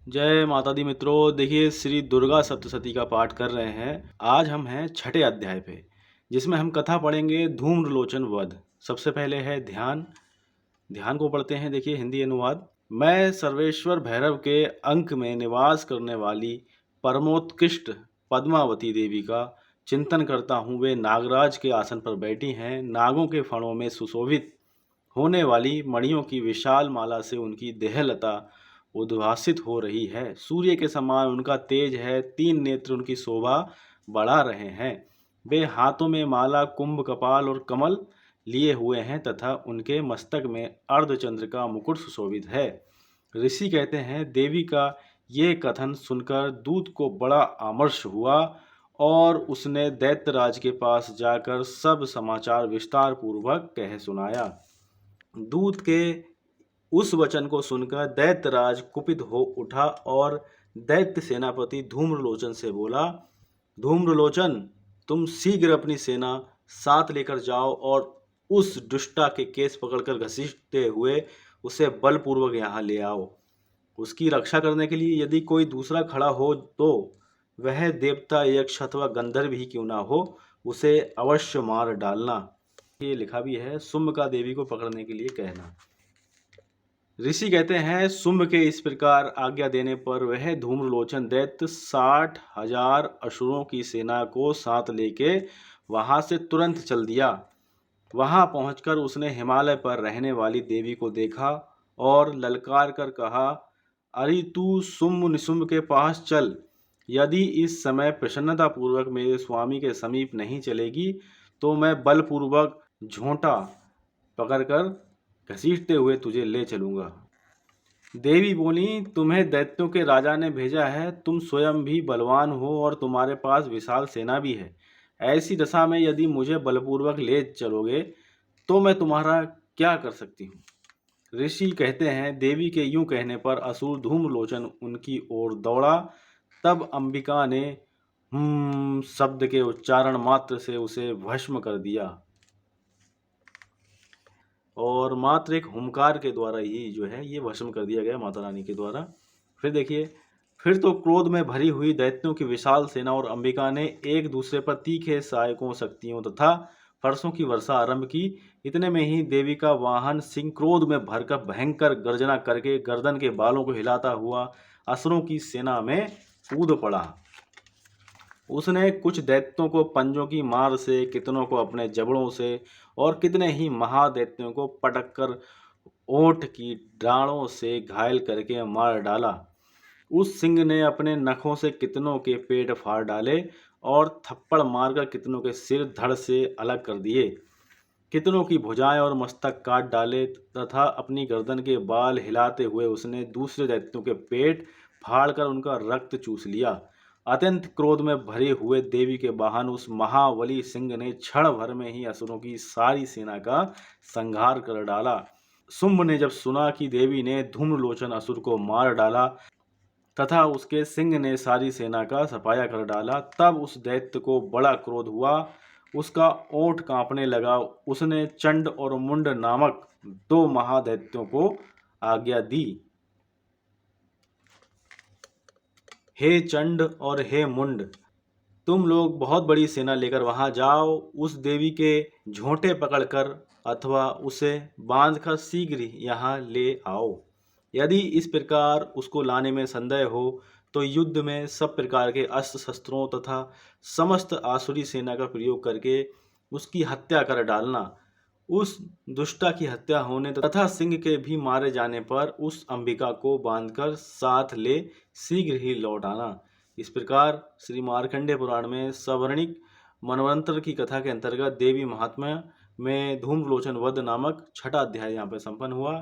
जय माता दी मित्रों। देखिए, श्री दुर्गा सप्तशती का पाठ कर रहे हैं। आज हम हैं छठे अध्याय पे, जिसमें हम कथा पढ़ेंगे धूम्रलोचन वध। सबसे पहले है ध्यान। ध्यान को पढ़ते हैं। देखिए हिंदी अनुवाद। मैं सर्वेश्वर भैरव के अंक में निवास करने वाली परमोत्कृष्ट पद्मावती देवी का चिंतन करता हूँ। वे नागराज के आसन पर बैठी हैं। नागों के फणों में सुशोभित होने वाली मणियों की विशाल माला से उनकी देहलता उद्भासित हो रही है। सूर्य के समान उनका तेज है। 3 नेत्र उनकी शोभा बढ़ा रहे हैं। वे हाथों में माला, कुंभ, कपाल और कमल लिए हुए हैं तथा उनके मस्तक में अर्धचंद्र का मुकुट सुशोभित है। ऋषि कहते हैं, देवी का ये कथन सुनकर दूत को बड़ा आमर्ष हुआ और उसने दैत्यराज के पास जाकर सब समाचार विस्तार पूर्वक कह सुनाया। दूत के उस वचन को सुनकर दैत्यराज कुपित हो उठा और दैत्य सेनापति धूम्रलोचन से बोला, धूम्रलोचन, तुम शीघ्र अपनी सेना साथ लेकर जाओ और उस दुष्टा के केस पकड़कर घसीटते हुए उसे बलपूर्वक यहाँ ले आओ। उसकी रक्षा करने के लिए यदि कोई दूसरा खड़ा हो तो वह देवता, यक्ष अथवा गंधर्व ही क्यों ना हो, उसे अवश्य मार डालना। ये लिखा भी है, शुंभ का देवी को पकड़ने के लिए कहना। ऋषि कहते हैं, शुंभ के इस प्रकार आज्ञा देने पर वह धूम्रलोचन दैत्य 60,000 असुरों की सेना को साथ लेके वहां से तुरंत चल दिया। वहां पहुंचकर उसने हिमालय पर रहने वाली देवी को देखा और ललकार कर कहा, अरे तू शुंभ निशुंभ के पास चल। यदि इस समय प्रसन्नता पूर्वक मेरे स्वामी के समीप नहीं चलेगी तो मैं बलपूर्वक झोंटा पकड़कर घसीटते हुए तुझे ले चलूंगा। देवी बोली, तुम्हें दैत्यों के राजा ने भेजा है। तुम स्वयं भी बलवान हो और तुम्हारे पास विशाल सेना भी है। ऐसी दशा में यदि मुझे बलपूर्वक ले चलोगे तो मैं तुम्हारा क्या कर सकती हूँ। ऋषि कहते हैं, देवी के यूं कहने पर असुर धूम्रलोचन उनकी ओर दौड़ा। तब अंबिका ने शब्द के उच्चारण मात्र से उसे भस्म कर दिया और मात्र एक हुंकार के द्वारा ही जो है ये भस्म कर दिया गया माता रानी के द्वारा। फिर देखिए, फिर तो क्रोध में भरी हुई दैत्यों की विशाल सेना और अंबिका ने एक दूसरे पर तीखे सहायकों, शक्तियों तथा फरसों की वर्षा आरंभ की। इतने में ही देवी का वाहन सिंह क्रोध में भरकर भयंकर गर्जना करके गर्दन के बालों को हिलाता हुआ असुरों की सेना में कूद पड़ा। उसने कुछ दैत्यों को पंजों की मार से, कितनों को अपने जबड़ों से और कितने ही महादैत्यों को पटक कर ओंठ की डाढ़ों से घायल करके मार डाला। उस सिंह ने अपने नखों से कितनों के पेट फाड़ डाले और थप्पड़ मारकर कितनों के सिर धड़ से अलग कर दिए। कितनों की भुजाएं और मस्तक काट डाले तथा अपनी गर्दन के बाल हिलाते हुए उसने दूसरे दैत्यों के पेट फाड़कर उनका रक्त चूस लिया। अत्यंत क्रोध में भरे हुए देवी के वाहन उस महाबली सिंह ने क्षण भर में ही असुरों की सारी सेना का संहार कर डाला। शुंभ ने जब सुना कि देवी ने धूम्रलोचन असुर को मार डाला तथा उसके सिंह ने सारी सेना का सफाया कर डाला, तब उस दैत्य को बड़ा क्रोध हुआ। उसका ओंठ कांपने लगा। उसने चंड और मुंड नामक 2 महादैत्यों को आज्ञा दी, हे चंड और हे मुंड, तुम लोग बहुत बड़ी सेना लेकर वहां जाओ। उस देवी के झोंटे पकड़कर अथवा उसे बांधकर शीघ्र यहाँ ले आओ। यदि इस प्रकार उसको लाने में संदेह हो तो युद्ध में सब प्रकार के अस्त्र शस्त्रों तथा समस्त आसुरी सेना का प्रयोग करके उसकी हत्या कर डालना। उस दुष्टा की हत्या होने तथा सिंह के भी मारे जाने पर उस अंबिका को बांधकर साथ ले शीघ्र ही लौट आना। इस प्रकार श्री मार्कंडेय पुराण में सवर्णिक मनवंतर की कथा के अंतर्गत देवी महात्म्य में धूम्रलोचन वध नामक छठा अध्याय यहाँ पर संपन्न हुआ।